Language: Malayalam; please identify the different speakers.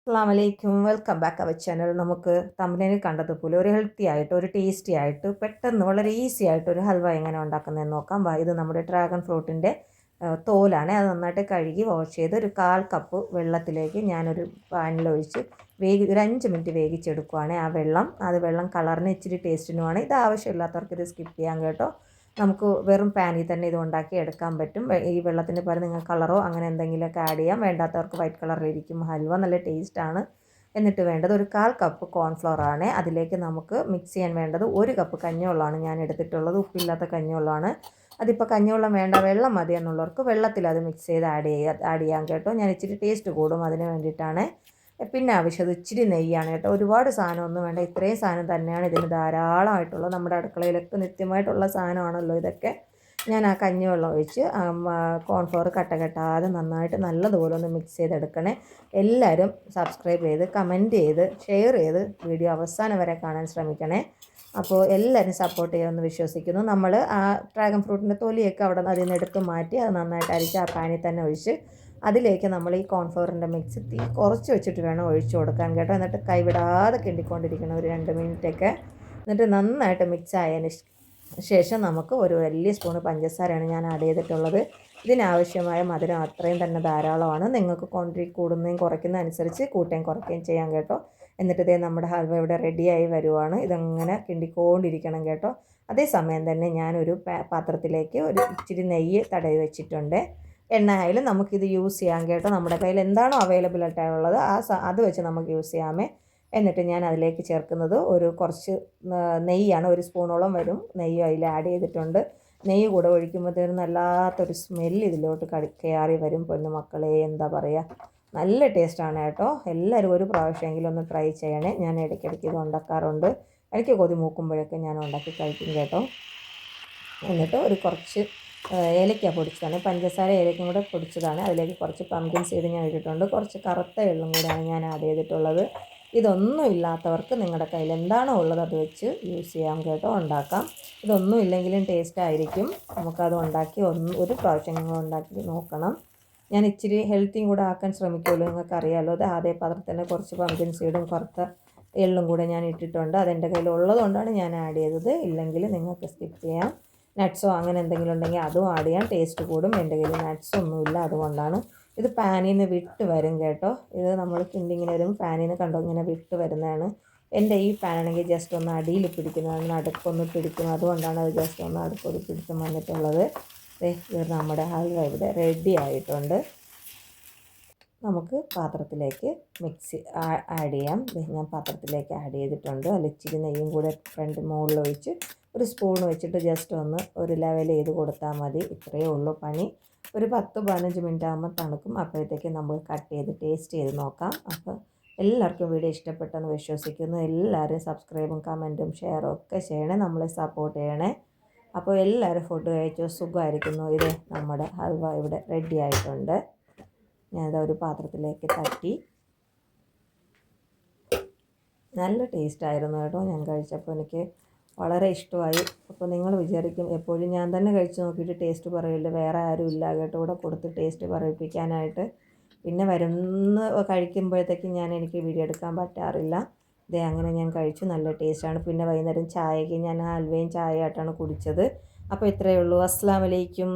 Speaker 1: അസ്സലാമലൈക്കും. Welcome back our channel. നമുക്ക് തമ്പനയിൽ കണ്ടതുപോലെ ഒരു ഹെൽത്തി ആയിട്ട് ഒരു ടേസ്റ്റി ആയിട്ട് പെട്ടെന്ന് വളരെ ഈസി ആയിട്ട് ഒരു ഹൽവ എങ്ങനെ ഉണ്ടാക്കുന്നതെന്ന് നോക്കാം. ഇത് നമ്മുടെ ഡ്രാഗൺ ഫ്രൂട്ടിൻ്റെ തോലാണ്. അത് നന്നായിട്ട് കഴുകി വാഷ് ചെയ്ത് ഒരു 1/4 കപ്പ് വെള്ളത്തിലേക്ക് ഞാനൊരു പാനിലൊഴിച്ച് ഒരു 5 മിനിറ്റ് വേവിച്ചെടുക്കുവാണ്. വെള്ളം കളറിന് ഇച്ചിരി ടേസ്റ്റിനുമാണ്. ഇത് ആവശ്യമില്ലാത്തവർക്ക് ഇത് സ്കിപ്പ് ചെയ്യാം കേട്ടോ. നമുക്ക് വെറും പാനിൽ തന്നെ ഇത് ഉണ്ടാക്കി എടുക്കാൻ പറ്റും. ഈ വെള്ളത്തിന് പകരം നിങ്ങൾ കളറോ അങ്ങനെ എന്തെങ്കിലുമൊക്കെ ആഡ് ചെയ്യാം. വേണ്ടാത്തവർക്ക് വൈറ്റ് കളറിലിരിക്കും ഹൽവ, നല്ല ടേസ്റ്റാണ്. എന്നിട്ട് വേണ്ടത് ഒരു 1/4 കപ്പ് കോൺഫ്ലവർ ആണ്. അതിലേക്ക് നമുക്ക് മിക്സ് ചെയ്യാൻ വേണ്ടത് 1 കപ്പ് കഞ്ഞിവെള്ളമാണ് ഞാൻ എടുത്തിട്ടുള്ളത്. ഉപ്പില്ലാത്ത കഞ്ഞിവെള്ളമാണ്. അതിപ്പോൾ കഞ്ഞിവെള്ളം വേണ്ട, വെള്ളം മതി എന്നുള്ളവർക്ക് വെള്ളത്തിൽ അത് മിക്സ് ചെയ്ത് ആഡ് ചെയ്യാം കേട്ടോ. ഞാൻ ഇച്ചിരി ടേസ്റ്റ് കൂടും, അതിന് വേണ്ടിയിട്ടാണ്. പിന്നെ ആവശ്യം ഇച്ചിരി നെയ്യാണ് കേട്ടോ. ഒരുപാട് സാധനമൊന്നും വേണ്ട, ഇത്രയും സാധനം തന്നെയാണ് ഇതിന് ധാരാളമായിട്ടുള്ളത്. നമ്മുടെ അടുക്കളയിലൊക്കെ നിത്യമായിട്ടുള്ള സാധനമാണല്ലോ ഇതൊക്കെ. ഞാൻ ആ കഞ്ഞിവെള്ളം ഒഴിച്ച് കോൺഫ്ലവർ കെട്ടാതെ നന്നായിട്ട് നല്ലതുപോലെ ഒന്ന് മിക്സ് ചെയ്തെടുക്കണേ. എല്ലാവരും സബ്സ്ക്രൈബ് ചെയ്ത് കമൻറ്റ് ചെയ്ത് ഷെയർ ചെയ്ത് വീഡിയോ അവസാനം വരെ കാണാൻ ശ്രമിക്കണേ. അപ്പോൾ എല്ലാവരും സപ്പോർട്ട് ചെയ്യുമെന്ന് വിശ്വസിക്കുന്നു. നമ്മൾ ആ ഡ്രാഗൺ ഫ്രൂട്ടിൻ്റെ തൊലിയൊക്കെ അതിൽ നിന്ന് എടുത്ത് മാറ്റി അത് നന്നായിട്ട് അരിച്ച് ആ പാനിൽ തന്നെ ഒഴിച്ച് അതിലേക്ക് നമ്മൾ ഈ കോൺഫ്ലവറിൻ്റെ മിക്സ് തീ കുറച്ച് വെച്ചിട്ട് വേണം ഒഴിച്ചു കൊടുക്കാൻ കേട്ടോ. എന്നിട്ട് കൈവിടാതെ കിണ്ടിക്കൊണ്ടിരിക്കണം ഒരു 2 മിനിറ്റൊക്കെ. എന്നിട്ട് നന്നായിട്ട് മിക്സ് ആയതിന് ശേഷം നമുക്ക് ഒരു വലിയ സ്പൂണ് പഞ്ചസാരയാണ് ഞാൻ ആഡ് ചെയ്തിട്ടുള്ളത്. ഇതിനാവശ്യമായ മധുരം അത്രയും തന്നെ ധാരാളമാണ്. നിങ്ങൾക്ക് ക്വാണ്ടിറ്റി കൂടുന്നതും കുറയ്ക്കുന്നതും അനുസരിച്ച് കൂട്ടുകയും കുറയ്ക്കുകയും ചെയ്യാം കേട്ടോ. എന്നിട്ട് ഇതേ നമ്മുടെ ഹൽവ ഇവിടെ റെഡിയായി വരുവാണ്. ഇതങ്ങനെ കിണ്ടിക്കൊണ്ടിരിക്കണം കേട്ടോ. അതേസമയം തന്നെ ഞാനൊരു പാത്രത്തിലേക്ക് ഒരു ഇച്ചിരി നെയ്യ് തടവി വെച്ചിട്ടുണ്ട്. എണ്ണ ആയാലും നമുക്കിത് യൂസ് ചെയ്യാം കേട്ടോ. നമ്മുടെ കയ്യിൽ എന്താണോ അവൈലബിൾ ആയിട്ടുള്ളത് അത് വെച്ച് നമുക്ക് യൂസ് ചെയ്യാമേ. എന്നിട്ട് ഞാൻ അതിലേക്ക് ചേർക്കുന്നത് കുറച്ച് നെയ്യാണ്. 1 സ്പൂണോളം വരും നെയ്യ് അതിൽ ആഡ് ചെയ്തിട്ടുണ്ട്. നെയ്യ് കൂടെ ഒഴിക്കുമ്പോഴത്തേനും നല്ലാത്തൊരു സ്മെല്ല് ഇതിലോട്ട് കയറി വരും. പൊന്നു മക്കളെ, എന്താ പറയുക, നല്ല ടേസ്റ്റാണ് കേട്ടോ. എല്ലാവരും ഒരു പ്രാവശ്യമെങ്കിലും ഒന്ന് ട്രൈ ചെയ്യണേ. ഞാൻ ഇടയ്ക്കിടയ്ക്ക് ഇത് ഉണ്ടാക്കാറുണ്ട്. എനിക്ക് കൊതി മൂക്കുമ്പോഴൊക്കെ ഞാൻ ഉണ്ടാക്കി കഴിക്കും കേട്ടോ. എന്നിട്ട് കുറച്ച് ഏലക്ക പൊടിച്ചതാണ്, പഞ്ചസാര ഏലക്കയും കൂടെ പൊടിച്ചതാണ്. അതിലേക്ക് കുറച്ച് പംകിൻ സീഡ് ഞാൻ ഇട്ടിട്ടുണ്ട്. കുറച്ച് കറുത്ത എള്ളും കൂടെയാണ് ഞാൻ ആഡ് ചെയ്തിട്ടുള്ളത്. ഇതൊന്നും ഇല്ലാത്തവർക്ക് നിങ്ങളുടെ കയ്യിൽ എന്താണോ ഉള്ളത് അത് വെച്ച് യൂസ് ചെയ്യാം കേട്ടോ, ഉണ്ടാക്കാം. ഇതൊന്നും ഇല്ലെങ്കിലും ടേസ്റ്റ് ആയിരിക്കും. നമുക്കത് ഉണ്ടാക്കി ഒരു പ്രാവശ്യം നിങ്ങൾ ഉണ്ടാക്കി നോക്കണം. ഞാൻ ഇച്ചിരി ഹെൽത്തിയും കൂടെ ആക്കാൻ ശ്രമിക്കുമല്ലോ, നിങ്ങൾക്കറിയാമല്ലോ. അത് അതേ പാത്രത്തിൽ കുറച്ച് പംകിൻ സീഡും കറുത്ത എള്ളും കൂടെ ഞാൻ ഇട്ടിട്ടുണ്ട്. അതെൻ്റെ കയ്യിൽ ഉള്ളതുകൊണ്ടാണ് ഞാൻ ആഡ് ചെയ്തത്. ഇല്ലെങ്കിൽ നിങ്ങൾക്ക് സ്കിപ്പ് ചെയ്യാം. നട്ട്സോ അങ്ങനെ എന്തെങ്കിലും ഉണ്ടെങ്കിൽ അതും ആഡ് ചെയ്യാം, ടേസ്റ്റ് കൂടും. എൻ്റെ കയ്യിൽ നട്ട്സൊന്നുമില്ല, അതുകൊണ്ടാണ്. ഇത് പാനിൽ നിന്ന് വിട്ട് വരും കേട്ടോ. ഇത് നമ്മൾ കിണ്ടിങ്ങനെ വരും, പാനിൽ നിന്ന് കണ്ടോ ഇങ്ങനെ വിട്ട് വരുന്നതാണ്. എൻ്റെ ഈ പാനാണെങ്കിൽ ജസ്റ്റ് ഒന്ന് അടിയിൽ പിടിക്കുന്നതാണ്, നടുക്കൊന്ന് പിടിക്കും. അതുകൊണ്ടാണ് അത് ജസ്റ്റ് ഒന്ന് അടുക്കൊരു പിടിച്ച് വന്നിട്ടുള്ളത്. ഇത് നമ്മുടെ ഹൽവ ഇവിടെ റെഡി ആയിട്ടുണ്ട്. നമുക്ക് പാത്രത്തിലേക്ക് ആഡ് ചെയ്യാം. ഞാൻ പാത്രത്തിലേക്ക് ആഡ് ചെയ്തിട്ടുണ്ട്. അതിൽ ഇച്ചിരി നെയ്യും കൂടെ മുകളിൽ ഒഴിച്ച് ഒരു സ്പൂൺ വെച്ചിട്ട് ജസ്റ്റ് ഒന്ന് ഒരു ലെവൽ ചെയ്ത് കൊടുത്താൽ മതി. ഇത്രയേ ഉള്ളൂ പണി. ഒരു 10-15 മിനിറ്റ് ആകുമ്പോൾ തണുക്കും. അപ്പോഴത്തേക്ക് നമ്മൾ കട്ട് ചെയ്ത് ടേസ്റ്റ് ചെയ്ത് നോക്കാം. അപ്പോൾ എല്ലാവർക്കും വീഡിയോ ഇഷ്ടപ്പെട്ടെന്ന് വിശ്വസിക്കുന്നു. എല്ലാവരും സബ്സ്ക്രൈബും കമൻറ്റും ഷെയറും ഒക്കെ ചെയ്യണേ, നമ്മളെ സപ്പോർട്ട് ചെയ്യണേ. അപ്പോൾ എല്ലാവരും ഫുഡ് കഴിച്ചു സുഖമായിരിക്കുന്നു. ഇത് നമ്മുടെ ഹൽവ ഇവിടെ റെഡി ആയിട്ടുണ്ട്. ഞാനിത് ഒരു പാത്രത്തിലേക്ക് തട്ടി. നല്ല ടേസ്റ്റായിരുന്നു കേട്ടോ. ഞാൻ കഴിച്ചപ്പോൾ എനിക്ക് വളരെ ഇഷ്ടമായി. അപ്പോൾ നിങ്ങൾ വിചാരിക്കും എപ്പോഴും ഞാൻ തന്നെ കഴിച്ച് നോക്കിയിട്ട് ടേസ്റ്റ് പറയില്ല, വേറെ ആരും ഇല്ല കേട്ടോ ഇവിടെ കൊടുത്ത് ടേസ്റ്റ് പറയിപ്പിക്കാനായിട്ട്. പിന്നെ കഴിക്കുമ്പോഴത്തേക്കും എനിക്ക് വീഡിയോ എടുക്കാൻ പറ്റാറില്ല. അങ്ങനെ ഞാൻ കഴിച്ചു, നല്ല ടേസ്റ്റാണ്. പിന്നെ വൈകുന്നേരം ചായക്ക് ഞാൻ ഹൽവയും ചായയായിട്ടാണ് കുടിച്ചത്. അപ്പോൾ ഇത്രയേ ഉള്ളൂ. അസ്സലാമു അലൈക്കും.